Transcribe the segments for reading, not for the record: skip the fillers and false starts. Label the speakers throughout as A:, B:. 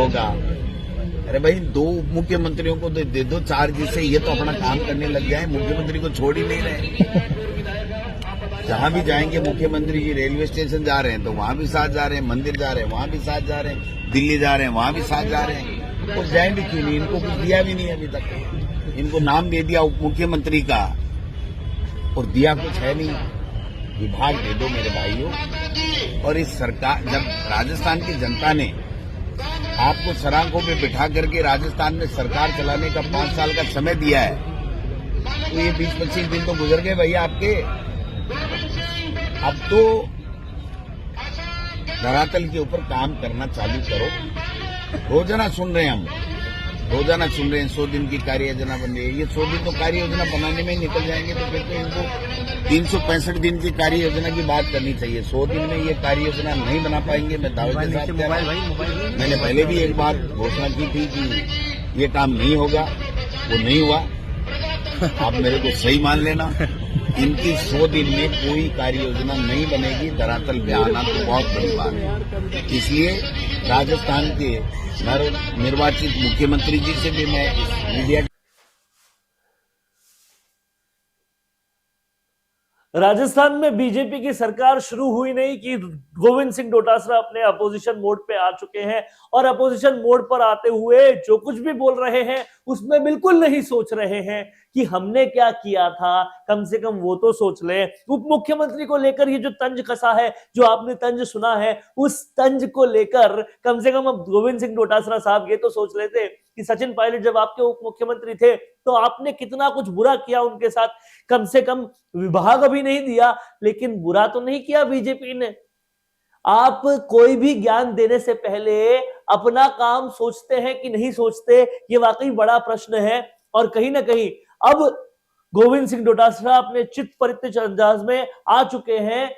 A: होगा। अरे भाई, 2 मुख्यमंत्रियों को दे दो, 4 जिससे ये तो अपना काम करने लग जाए। मुख्यमंत्री को छोड़ ही नहीं रहे। जहां भी जाएंगे मुख्यमंत्री जी, रेलवे स्टेशन जा रहे हैं तो वहां भी साथ जा रहे हैं, मंदिर जा रहे हैं वहां भी साथ जा रहे हैं, दिल्ली जा रहे हैं वहां भी साथ जा रहे हैं। तो जाए भी क्यों नहीं? इनको कुछ दिया भी नहीं अभी तक। इनको नाम दे दिया उप मुख्यमंत्री का और दिया कुछ है नहीं। विभाग दे दो मेरे भाइयों। और इस सरकार, जब राजस्थान की जनता ने आपको सराखों पे बिठा करके राजस्थान में सरकार चलाने का 5 साल का समय दिया है, तो ये 20-25 दिन तो गुजर गए भैया आपके। अब तो धरातल के ऊपर काम करना चालू करो। रोजाना सुन रहे हैं हम, रोजाना सुन रहे हैं 100 दिन की कार्य योजना बन रही है। ये 100 दिन तो कार्य योजना बनाने में ही निकल जाएंगे, तो फिर तो इनको 365 दिन की कार्य योजना की बात करनी चाहिए। 100 दिन में ये कार्य योजना नहीं बना पाएंगे। मैं दावे के साथ कह रहा हूं, मैंने पहले भी एक बार घोषणा की थी कि ये काम नहीं होगा, वो नहीं हुआ। आप मेरे को सही मान लेना, इनकी 100 दिन में कोई कार्य योजना नहीं बनेगी। धरातल पे आना तो बहुत बड़ी बात है। इसलिए राजस्थान के निर्वाचित मुख्यमंत्री जी से भी मैं इस मीडिया
B: राजस्थान में बीजेपी की सरकार शुरू हुई नहीं कि गोविंद सिंह डोटासरा अपने अपोजिशन मोड पे आ चुके हैं और अपोजिशन मोड पर आते हुए जो कुछ भी बोल रहे हैं उसमें बिल्कुल नहीं सोच रहे हैं कि हमने क्या किया था। कम से कम वो तो सोच ले। उप मुख्यमंत्री को लेकर ये जो तंज कसा है, जो आपने तंज सुना है, उस तंज को लेकर कम से कम अब गोविंद सिंह डोटासरा साहब ये तो सोच लेते कि सचिन पायलट जब आपके उप मुख्यमंत्री थे तो आपने कितना कुछ बुरा किया उनके साथ। कम से कम विभाग अभी नहीं दिया, लेकिन बुरा तो नहीं किया बीजेपी ने। आप कोई भी ज्ञान देने से पहले अपना काम सोचते हैं कि नहीं सोचते, ये वाकई बड़ा प्रश्न है। और कहीं ना कहीं अब गोविंद सिंह डोटासरा अपने चित्त परित्य अंदाज में आ चुके हैं,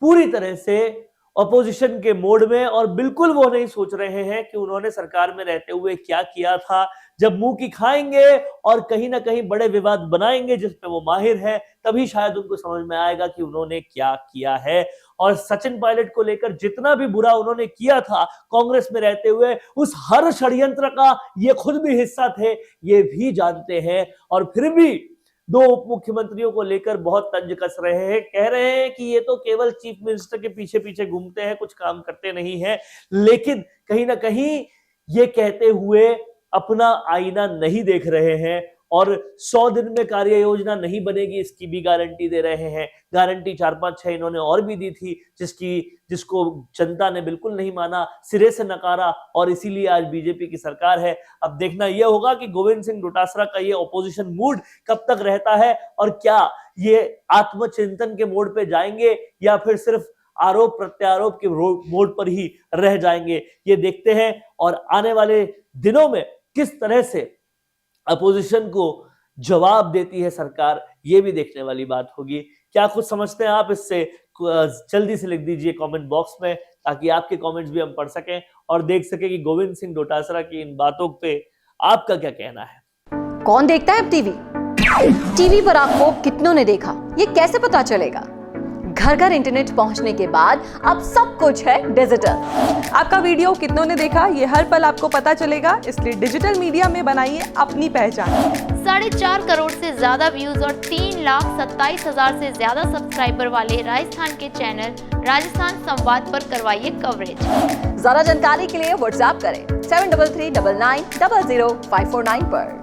B: पूरी तरह से अपोजिशन के मोड में। और बिल्कुल वो नहीं सोच रहे हैं कि उन्होंने सरकार में रहते हुए क्या किया था। जब मुंह की खाएंगे और कहीं ना कहीं बड़े विवाद बनाएंगे जिसमें वो माहिर है, तभी शायद उनको समझ में आएगा कि उन्होंने क्या किया है। और सचिन पायलट को लेकर जितना भी बुरा उन्होंने किया था कांग्रेस में रहते हुए, उस हर षड्यंत्र का ये खुद भी हिस्सा थे, ये भी जानते हैं। और फिर भी 2 उप मुख्यमंत्रियों को लेकर बहुत तंज कस रहे हैं। कह रहे हैं कि ये तो केवल चीफ मिनिस्टर के पीछे पीछे घूमते हैं, कुछ काम करते नहीं है। लेकिन कहीं ना कहीं ये कहते हुए अपना आईना नहीं देख रहे हैं और 100 दिन में कार्य योजना नहीं बनेगी इसकी भी गारंटी दे रहे हैं। गारंटी 4-5-6 इन्होंने और भी दी थी, जिसको जनता ने बिल्कुल नहीं माना, सिरे से नकारा, और इसीलिए आज बीजेपी की सरकार है। अब देखना यह होगा कि गोविंद सिंह डोटासरा का ये ऑपोजिशन मूड कब तक रहता है और क्या ये आत्मचिंतन के मोड पे जाएंगे या फिर सिर्फ आरोप प्रत्यारोप के मोड पर ही रह जाएंगे, ये देखते हैं। और आने वाले दिनों में किस तरह से अपोजिशन को जवाब देती है सरकार, ये भी देखने वाली बात होगी। क्या कुछ समझते हैं आप इससे? जल्दी से लिख दीजिए कमेंट बॉक्स में, ताकि आपके कमेंट्स भी हम पढ़ सकें और देख सकें कि गोविंद सिंह डोटासरा की इन बातों पे आपका क्या कहना है।
C: कौन देखता है अब टीवी पर आपको कितनों ने देखा, ये कैसे पता चलेगा? घर घर इंटरनेट पहुंचने के बाद अब सब कुछ है डिजिटल।
D: आपका वीडियो कितनों ने देखा ये हर पल आपको पता चलेगा, इसलिए डिजिटल मीडिया में बनाइए अपनी पहचान।
E: 4.5 करोड़ से ज्यादा व्यूज और 3,27,000 से ज्यादा सब्सक्राइबर वाले राजस्थान के चैनल राजस्थान संवाद पर करवाइए कवरेज।
C: ज्यादा जानकारी के लिए व्हाट्सएप करें 7339900549 पर।